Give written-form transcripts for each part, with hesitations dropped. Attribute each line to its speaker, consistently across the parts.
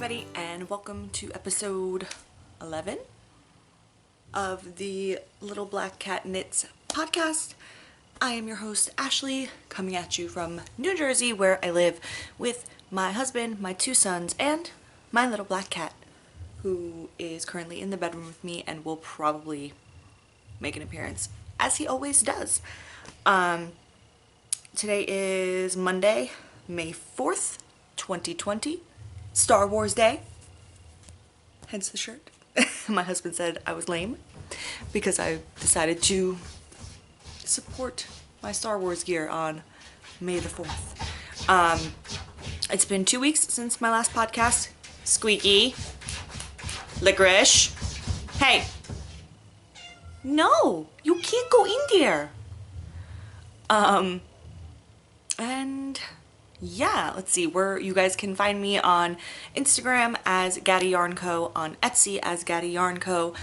Speaker 1: everybody, and welcome to episode 11 of the Little Black Cat Knits podcast. I am your host, Ashley, coming at you from New Jersey, where I live with my husband, my 2 sons, and my little black cat, who is currently in the bedroom with me and will probably make an appearance, as he always does. Today is Monday, May 4th, 2020. Star Wars Day, hence the shirt. My husband said I was lame because I decided to support my Star Wars gear on May the 4th. It's been 2 weeks since my last podcast. Squeaky. Licorice. Hey. No, you can't go in there. And yeah, let's see, you guys can find me on Instagram as Gatti Yarn Co, on Etsy as Gatti Yarn Co,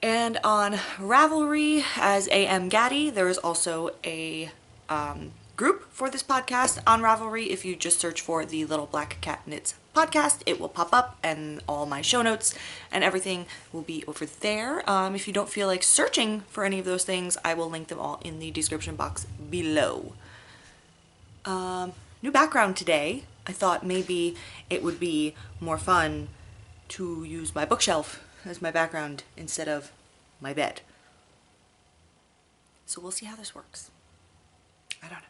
Speaker 1: and on Ravelry as AM Gatti. There is also a group for this podcast on Ravelry. If you just search for the Little Black Cat Knits podcast, it will pop up, and all my show notes and everything will be over there. If you don't feel like searching for any of those things, I will link them all in the description box below. New background today. I thought maybe it would be more fun to use my bookshelf as my background instead of my bed. So we'll see how this works. I don't know.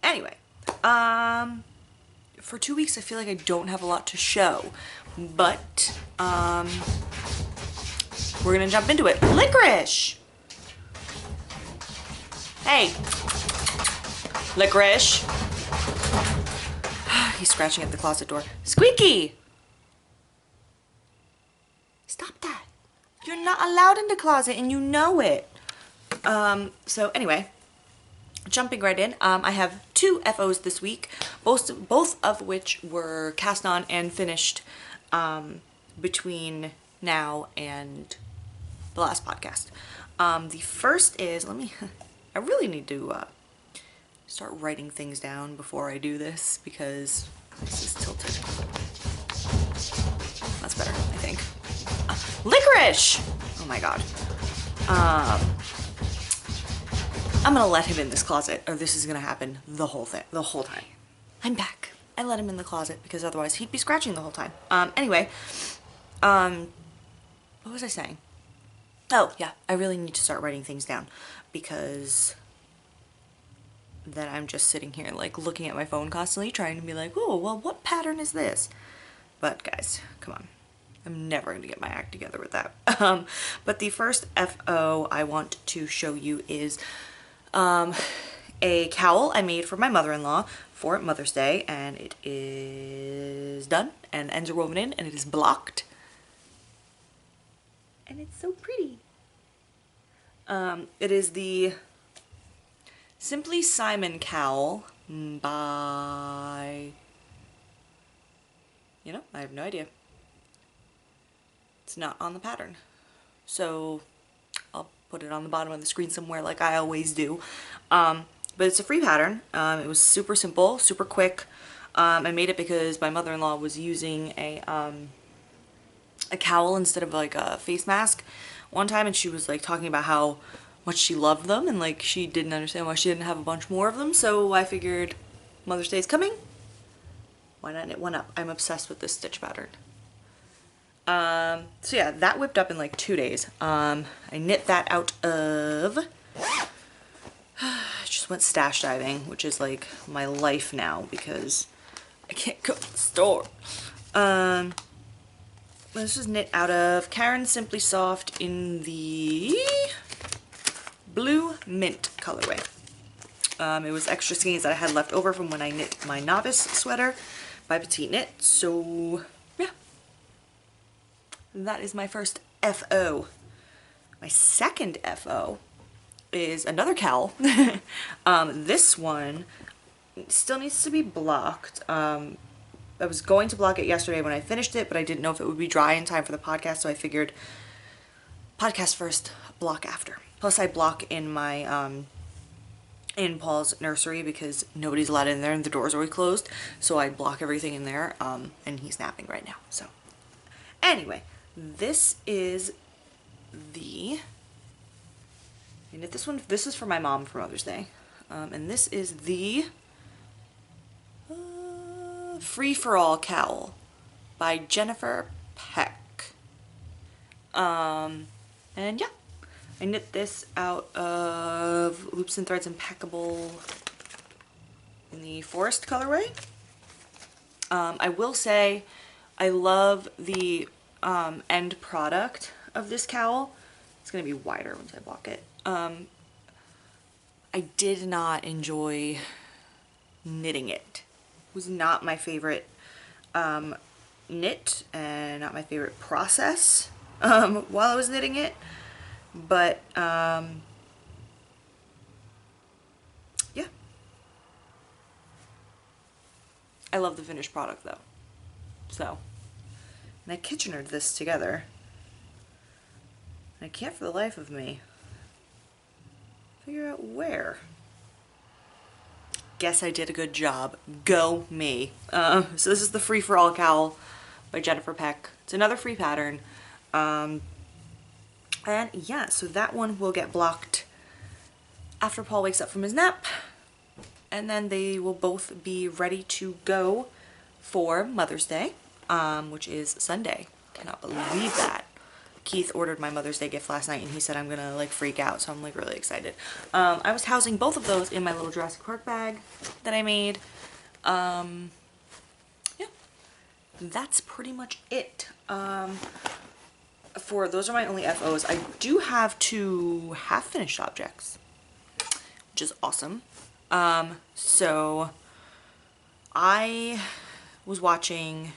Speaker 1: Anyway, for 2 weeks I feel like I don't have a lot to show, but we're gonna jump into it. Licorice! Hey! Licorice! He's scratching at the closet door. Squeaky! Stop that. You're not allowed in the closet and you know it. So anyway, jumping right in. I have 2 FOs this week, both of which were cast on and finished between now and the last podcast. The first is, I really need to start writing things down before I do this because this is tilted. That's better, I think. Licorice! Oh my god. I'm gonna let him in this closet, or this is gonna happen the whole time. I'm back. I let him in the closet because otherwise he'd be scratching the whole time. Anyway, what was I saying? Oh yeah, I really need to start writing things down because then I'm just sitting here like looking at my phone constantly trying to be like, oh, well, what pattern is this? But guys, come on. I'm never going to get my act together with that. But the first FO I want to show you is a cowl I made for my mother-in-law for Mother's Day, and it is done and ends are woven in and it is blocked. And it's so pretty. It is the Simply Simon cowl by, I have no idea. It's not on the pattern. So I'll put it on the bottom of the screen somewhere like I always do. But it's a free pattern. It was super simple, super quick. I made it because my mother-in-law was using a cowl instead of like a face mask one time, and she was like talking about how much she loved them, and like she didn't understand why she didn't have a bunch more of them, so I figured Mother's Day is coming, why not knit one up? I'm obsessed with this stitch pattern. So yeah, that whipped up in like 2 days. I knit that out of, I just went stash diving, which is like my life now because I can't go to the store. This is knit out of Karen Simply Soft in the Blue Mint colorway. It was extra skeins that I had left over from when I knit my novice sweater by Petite Knit. So yeah, that is my first FO. My second FO is another cowl. This one still needs to be blocked. I was going to block it yesterday when I finished it, but I didn't know if it would be dry in time for the podcast, so I figured podcast first, block after. Plus I block in my in Paul's nursery because nobody's allowed in there and the door's always closed. So I block everything in there, and he's napping right now. So anyway, this is the, and if this is for my mom for Mother's Day. And this is the Free for All cowl by Jennifer Peck. And yeah, I knit this out of Loops and Threads Impeccable in the Forest colorway. I will say I love the end product of this cowl. It's going to be wider once I block it. I did not enjoy knitting it. It was not my favorite knit and not my favorite process while I was knitting it. But yeah. I love the finished product though. So, and I Kitchenered this together. And I can't for the life of me figure out where. Guess I did a good job. Go me. So this is the Free for All cowl by Jennifer Peck. It's another free pattern. And yeah, so that one will get blocked after Paul wakes up from his nap. And then they will both be ready to go for Mother's Day, which is Sunday. Cannot believe that. Keith ordered my Mother's Day gift last night and he said I'm gonna like freak out, so I'm like really excited. I was housing both of those in my little Jurassic Park bag that I made. Yeah, that's pretty much it. For those are my only FOs. I do have 2 half-finished objects, which is awesome. So I was watching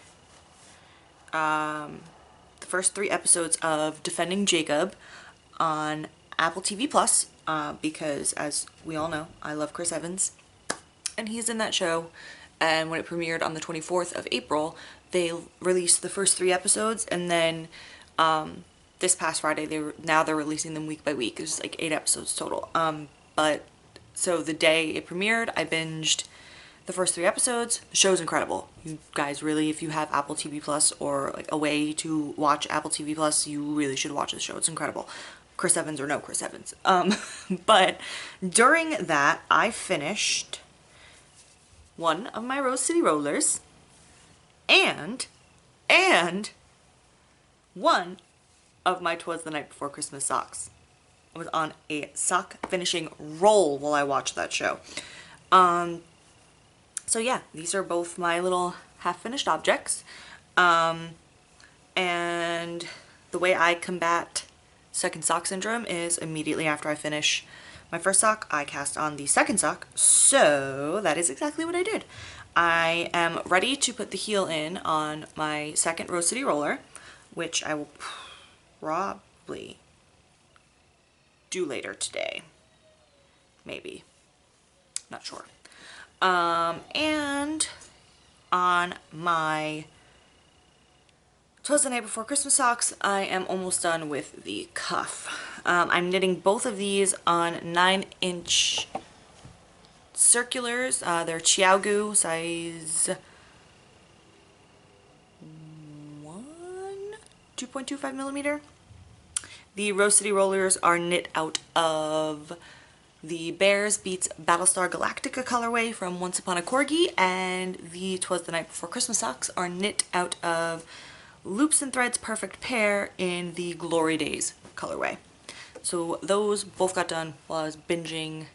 Speaker 1: the first 3 episodes of Defending Jacob on Apple TV Plus, because as we all know, I love Chris Evans and he's in that show. And when it premiered on the 24th of April, they released the first 3 episodes, and then this past Friday they're releasing them week by week. There's like 8 episodes total. But so the day it premiered, I binged the first 3 episodes. The show's incredible. You guys really, if you have Apple TV Plus or like a way to watch Apple TV Plus, you really should watch this show. It's incredible. Chris Evans or no Chris Evans. But during that, I finished one of my Rose City Rollers and one of my 'Twas the Night Before Christmas socks. I was on a sock finishing roll while I watched that show. So yeah, these are both my little half-finished objects. And the way I combat second sock syndrome is immediately after I finish my first sock, I cast on the second sock. So that is exactly what I did. I am ready to put the heel in on my second Rose City roller, which I will probably do later today. Maybe. Not sure. And on my 'Twas the Night Before Christmas socks, I am almost done with the cuff. I'm knitting both of these on 9-inch circulars. They're Chiaogu size 2.25 millimeter. The Rose City rollers are knit out of the Bears Beats Battlestar Galactica colorway from Once Upon a Corgi, and the 'Twas the Night Before Christmas socks are knit out of Loops and Threads Perfect Pair in the Glory Days colorway. So those both got done while I was binging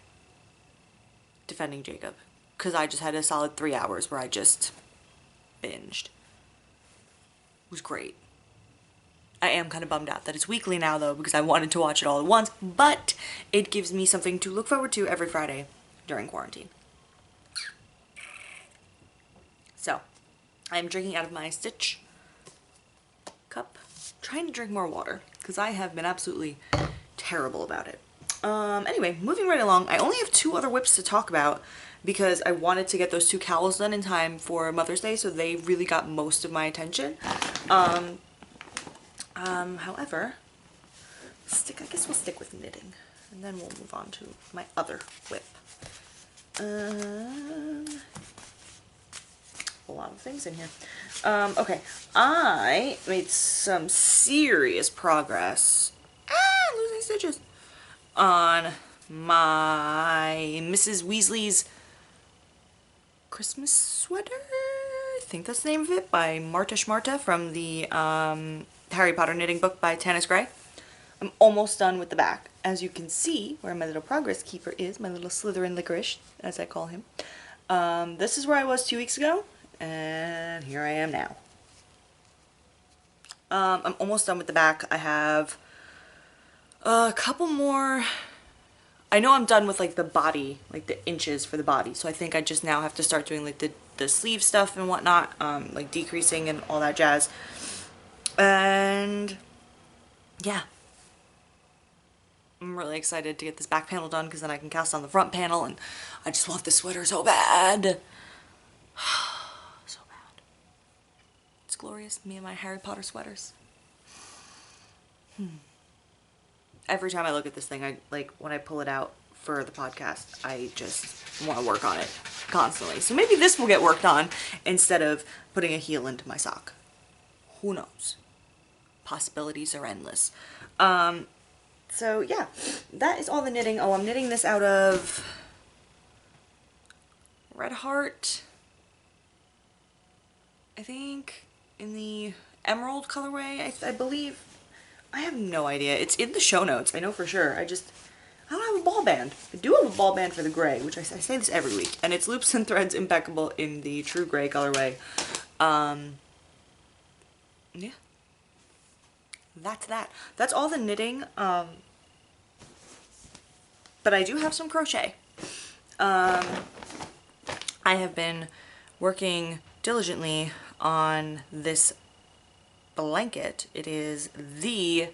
Speaker 1: Defending Jacob, because I just had a solid 3 hours where I just binged. It was great. I am kind of bummed out that it's weekly now though, because I wanted to watch it all at once, but it gives me something to look forward to every Friday during quarantine. So, I'm drinking out of my Stitch cup, trying to drink more water, because I have been absolutely terrible about it. Anyway, moving right along, I only have 2 other whips to talk about, because I wanted to get those 2 cowls done in time for Mother's Day, so they really got most of my attention. However, I guess we'll stick with knitting. and then we'll move on to my other whip. A lot of things in here. Okay, I made some serious progress. Losing stitches on my Mrs. Weasley's Christmas sweater. I think that's the name of it, by Marta Schmarta from the Harry Potter knitting book by Tanis Gray. I'm almost done with the back. As you can see, where my little progress keeper is, my little Slytherin licorice, as I call him. This is where I was 2 weeks ago, and here I am now. I'm almost done with the back. I have a couple more. I know I'm done with like the body, like the inches for the body, so I think I just now have to start doing like the sleeve stuff and whatnot, like decreasing and all that jazz. And yeah, I'm really excited to get this back panel done because then I can cast on the front panel, and I just love this sweater so bad. So bad. It's glorious, me and my Harry Potter sweaters. Every time I look at this thing, when I pull it out for the podcast, I just want to work on it constantly. So maybe this will get worked on instead of putting a heel into my sock. Who knows? Possibilities are endless. So yeah, that is all the knitting. Oh, I'm knitting this out of Red Heart, I think, in the emerald colorway, I believe. I have no idea. It's in the show notes, I know for sure. I don't have a ball band. I do have a ball band for the gray, which I say this every week, and it's loops and threads impeccable in the true gray colorway. Yeah. That's that. That's all the knitting. But I do have some crochet. I have been working diligently on this blanket. It is the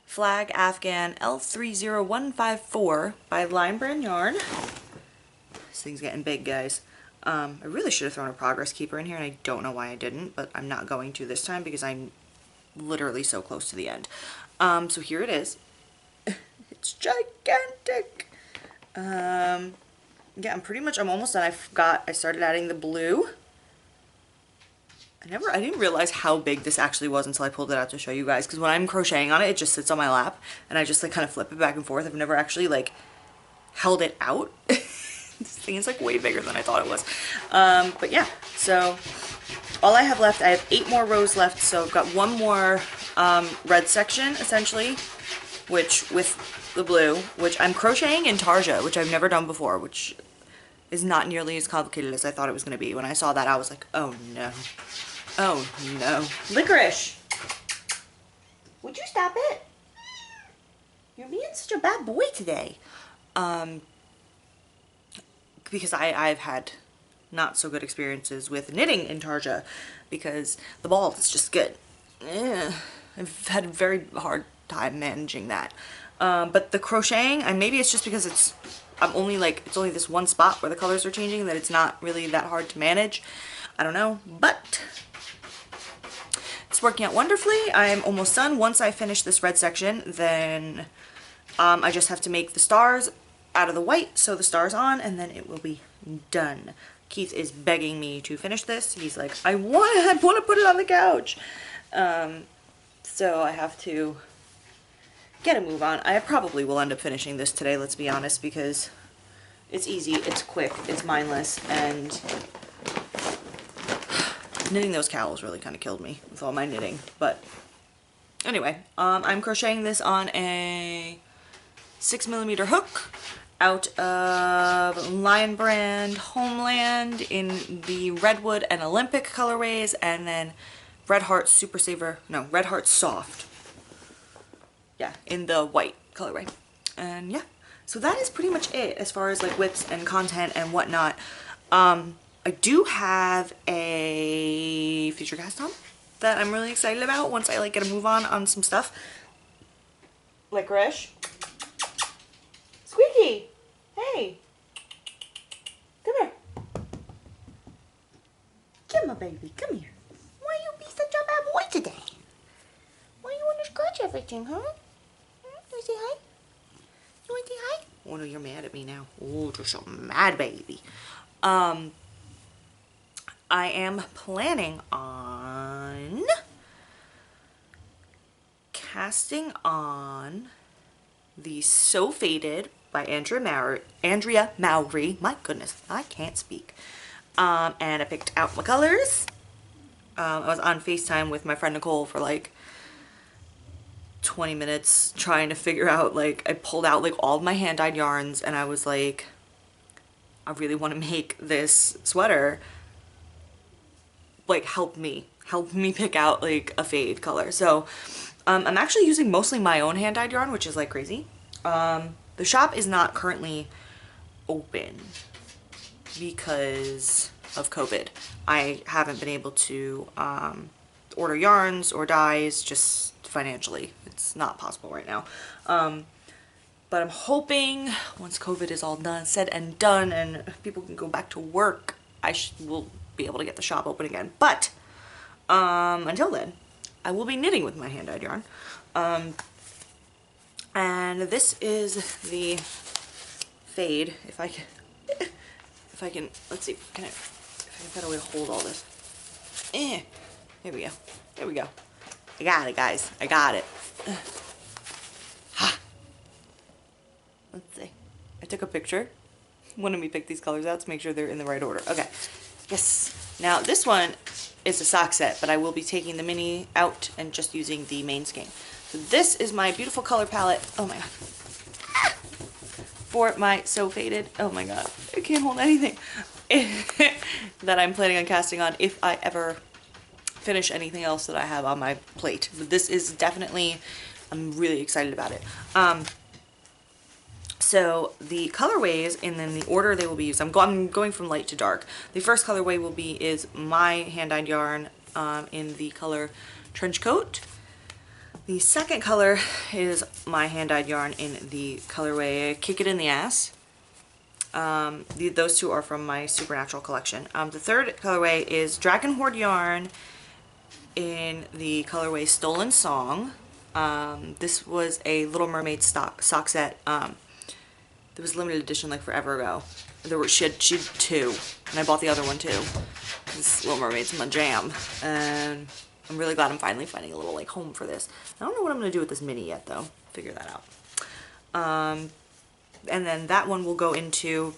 Speaker 1: Flag Afghan L30154 by Line Brand Yarn. This thing's getting big, guys. I really should have thrown a progress keeper in here, and I don't know why I didn't, but I'm not going to this time because I'm literally so close to the end. So here it is. It's gigantic. Yeah, I'm almost done. I started adding the blue. I didn't realize how big this actually was until I pulled it out to show you guys, because when I'm crocheting on it, it just sits on my lap, and I just like kind of flip it back and forth. I've never actually like held it out. This thing is like way bigger than I thought it was. But yeah, so all I have left, I have 8 more rows left, so I've got one more red section essentially, which with the blue, which I'm crocheting in Tarja, which I've never done before, which is not nearly as complicated as I thought it was going to be. When I saw that, I was like, oh no. Oh no. Licorice! Would you stop it? You're being such a bad boy today. Because I've had not so good experiences with knitting in Tarja because the ball is just good. I've had a very hard time managing that. But the crocheting, and maybe it's just because it's only this one spot where the colors are changing that it's not really that hard to manage. I don't know, but it's working out wonderfully. I'm almost done. Once I finish this red section, then I just have to make the stars out of the white, sew the stars on, and then it will be done. Keith is begging me to finish this. He's like, I want to put it on the couch. So I have to get a move on. I probably will end up finishing this today, let's be honest, because it's easy, it's quick, it's mindless, and knitting those cowls really kind of killed me with all my knitting. But anyway, I'm crocheting this on a 6mm hook out of Lion Brand Homeland in the Redwood and Olympic colorways, and then Red Heart Soft. Yeah, in the white colorway. And yeah, so that is pretty much it as far as like whips and content and whatnot. I do have a future cast on that I'm really excited about once I like get a move on some stuff. Licorice. Squeaky! Hey! Come here. Come on, baby. Come here. Why you be such a bad boy today? Why you want to scratch everything, huh? You want to say hi? You want to say hi? Oh no, you're mad at me now. Oh, you're so mad, baby. I am planning on casting on the So Faded by Andrea Mowry. My goodness, I can't speak. And I picked out my colors. I was on FaceTime with my friend Nicole for like 20 minutes trying to figure out, like, I pulled out like all of my hand-dyed yarns and I was like, I really want to make this sweater, like, help me pick out like a fade color. So I'm actually using mostly my own hand-dyed yarn, which is like crazy. The shop is not currently open because of COVID. I haven't been able to order yarns or dyes, just financially. It's not possible right now. But I'm hoping once COVID is all done, said and done, and people can go back to work, I will be able to get the shop open again. But until then, I will be knitting with my hand-dyed yarn. And this is the fade. If I can, let's see, if I can find a way to hold all this. There we go. There we go. I got it, guys. I got it. Ha. Let's see. I took a picture when we pick these colors out to make sure they're in the right order. Okay. Yes. Now this one is a sock set, but I will be taking the mini out and just using the main skein. So this is my beautiful color palette. Oh my god. For my So Faded. Oh my god. I can't hold anything. That I'm planning on casting on if I ever finish anything else that I have on my plate. But this is definitely, I'm really excited about it. So the colorways and then the order they will be used, I'm going from light to dark. The first colorway is my hand-dyed yarn in the color Trench Coat. The second color is my hand-dyed yarn in the colorway Kick It in the Ass. Those two are from my Supernatural collection. The third colorway is Dragon Horde yarn in the colorway Stolen Song. This was a Little Mermaid sock set. There was a limited edition like forever ago. She had two, and I bought the other one too. This Little Mermaid's my jam, and I'm really glad I'm finally finding a little like home for this. I don't know what I'm gonna do with this mini yet though. Figure that out. And then that one will go into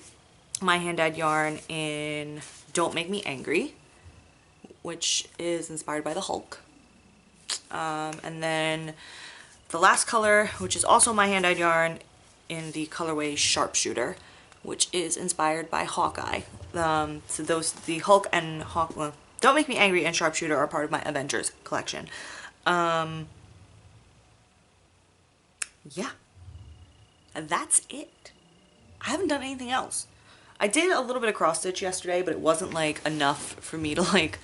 Speaker 1: my hand-dyed yarn in Don't Make Me Angry, which is inspired by the Hulk. And then the last color, which is also my hand-dyed yarn, in the colorway Sharpshooter, which is inspired by Hawkeye. So the Hulk and Don't Make Me Angry and Sharpshooter are part of my Avengers collection. Yeah. That's it. I haven't done anything else. I did a little bit of cross stitch yesterday, but it wasn't like enough for me to like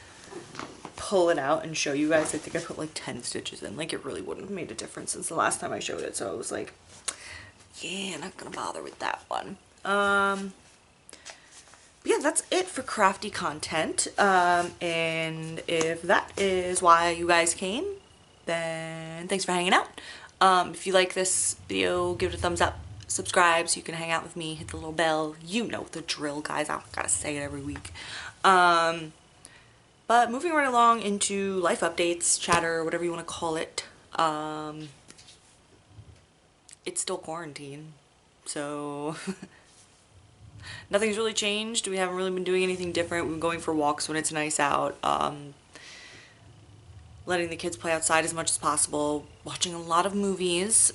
Speaker 1: pull it out and show you guys. I think I put like 10 stitches in. Like it really wouldn't have made a difference since the last time I showed it. So I was like, yeah, not gonna bother with that one. But yeah, that's it for crafty content. And if that is why you guys came, then thanks for hanging out. If you like this video, give it a thumbs up, subscribe so you can hang out with me, hit the little bell. You know the drill, guys. I don't gotta say it every week. But moving right along into life updates, chatter, whatever you want to call it. It's still quarantine, so nothing's really changed. We haven't really been doing anything different. We've been going for walks when it's nice out, letting the kids play outside as much as possible, watching a lot of movies.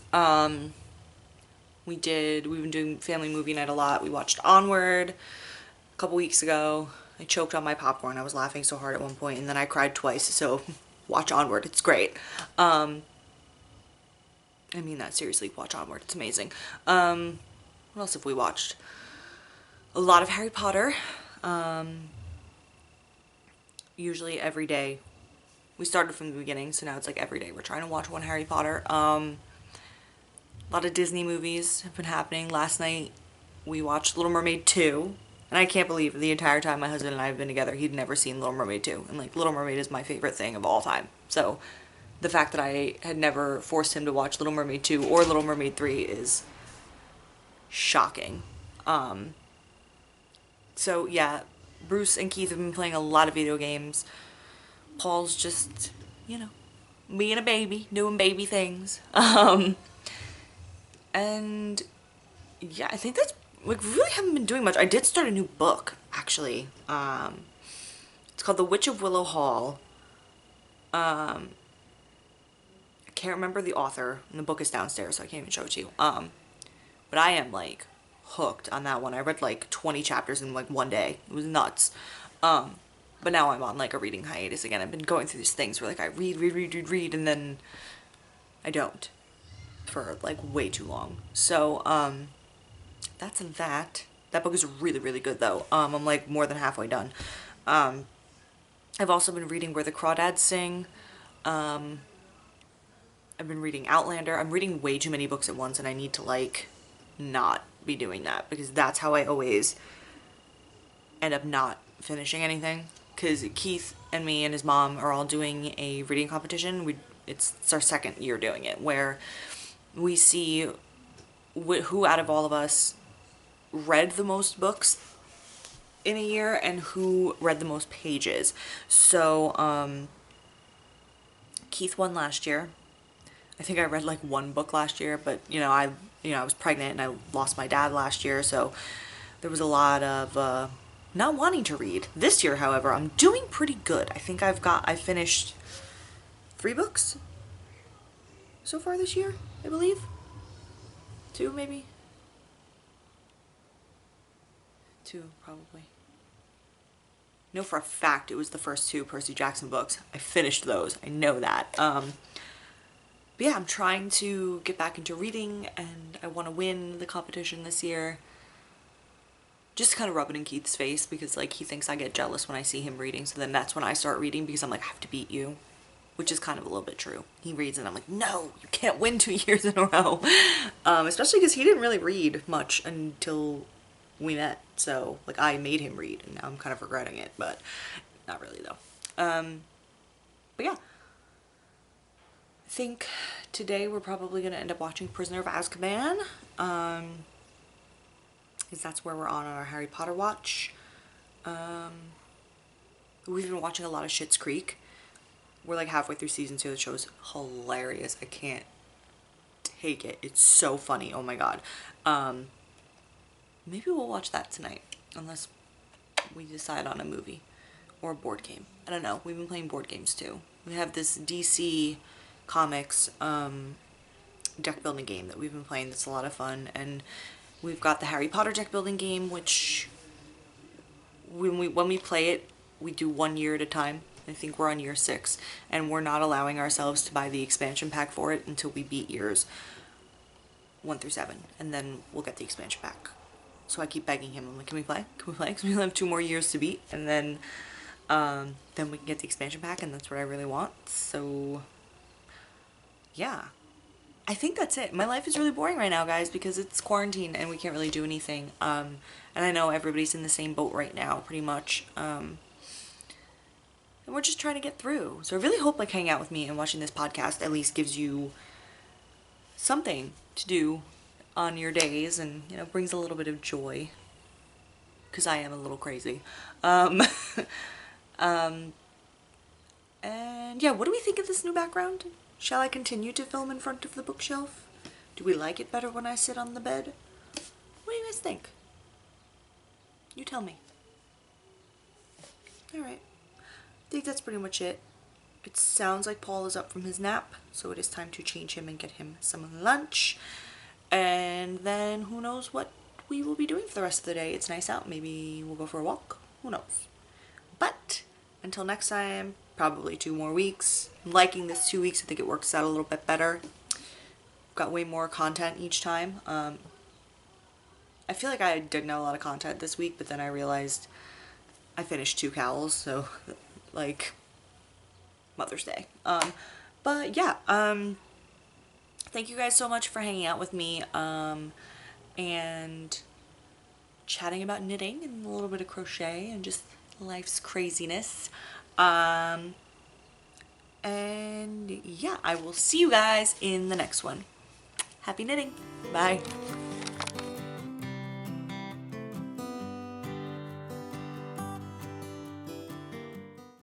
Speaker 1: We've been doing family movie night a lot. We watched Onward a couple weeks ago. I choked on my popcorn. I was laughing so hard at one point, and then I cried twice, so watch Onward. It's great. I mean that seriously, watch Onward, it's amazing. What else have we watched? A lot of Harry Potter. Usually every day. We started from the beginning, so now it's like every day we're trying to watch one Harry Potter. A lot of Disney movies have been happening. Last night we watched Little Mermaid 2, and I can't believe the entire time my husband and I have been together, he'd never seen Little Mermaid 2. And like, Little Mermaid is my favorite thing of all time. So the fact that I had never forced him to watch Little Mermaid 2 or Little Mermaid 3 is shocking. So yeah, Bruce and Keith have been playing a lot of video games. Paul's just, you know, being a baby, doing baby things. And yeah, I think that's, like, really haven't been doing much. I did start a new book, actually. It's called The Witch of Willow Hall. I can't remember the author, and the book is downstairs, so I can't even show it to you. But I am, like, hooked on that one. I read, like, 20 chapters in, like, one day. It was nuts. But now I'm on, like, a reading hiatus again. I've been going through these things where, like, I read, and then I don't for, like, way too long. So, that's that. That book is really, really good, though. I'm, like, more than halfway done. I've also been reading Where the Crawdads Sing. I've been reading Outlander. I'm reading way too many books at once, and I need to, like, not be doing that, because that's how I always end up not finishing anything. Because Keith and me and his mom are all doing a reading competition. It's our second year doing it, where we see who out of all of us read the most books in a year and who read the most pages. So, Keith won last year. I think I read like one book last year, but I was pregnant and I lost my dad last year, so there was a lot of not wanting to read. This year, however, I'm doing pretty good. I think I finished 3 books so far this year, I believe. 2 maybe. 2 probably. I know for a fact it was the first 2 Percy Jackson books. I finished those. I know that. But yeah, I'm trying to get back into reading, and I want to win the competition this year. Just kind of rub it in Keith's face, because, like, he thinks I get jealous when I see him reading, so then that's when I start reading, because I'm like, I have to beat you. Which is kind of a little bit true. He reads and I'm like, no, you can't win 2 years in a row. Especially because he didn't really read much until we met. So, like, I made him read, and now I'm kind of regretting it, but not really, though. But yeah. I think today we're probably going to end up watching Prisoner of Azkaban. Because that's where we're on our Harry Potter watch. We've been watching a lot of Schitt's Creek. We're like halfway through season 2. The show's hilarious. I can't take it. It's so funny. Oh my god. Maybe we'll watch that tonight. Unless we decide on a movie. Or a board game. I don't know. We've been playing board games too. We have this DC Comics deck building game that we've been playing that's a lot of fun. And we've got the Harry Potter deck building game, which when we play it, we do 1 year at a time. I think we're on year 6, and we're not allowing ourselves to buy the expansion pack for it until we beat years 1 through 7, and then we'll get the expansion pack. So I keep begging him. I'm like, can we play? Can we play? Because we only have 2 more years to beat, and then we can get the expansion pack, and that's what I really want. So yeah, I think that's it. My life is really boring right now, guys, because it's quarantine and we can't really do anything. And I know everybody's in the same boat right now, pretty much. And we're just trying to get through. So I really hope, like, hanging out with me and watching this podcast at least gives you something to do on your days and, brings a little bit of joy. Because I am a little crazy. And yeah, what do we think of this new background? Shall I continue to film in front of the bookshelf? Do we like it better when I sit on the bed? What do you guys think? You tell me. Alright. I think that's pretty much it. It sounds like Paul is up from his nap, so it is time to change him and get him some lunch. And then who knows what we will be doing for the rest of the day. It's nice out. Maybe we'll go for a walk. Who knows? But until next time, probably 2 more weeks. I'm liking this 2 weeks. I think it works out a little bit better. Got way more content each time. I feel like I didn't have a lot of content this week, but then I realized I finished 2 cowls, so like Mother's Day. But yeah, thank you guys so much for hanging out with me and chatting about knitting and a little bit of crochet and just life's craziness. And And yeah, I will see you guys in the next one. Happy knitting. Bye.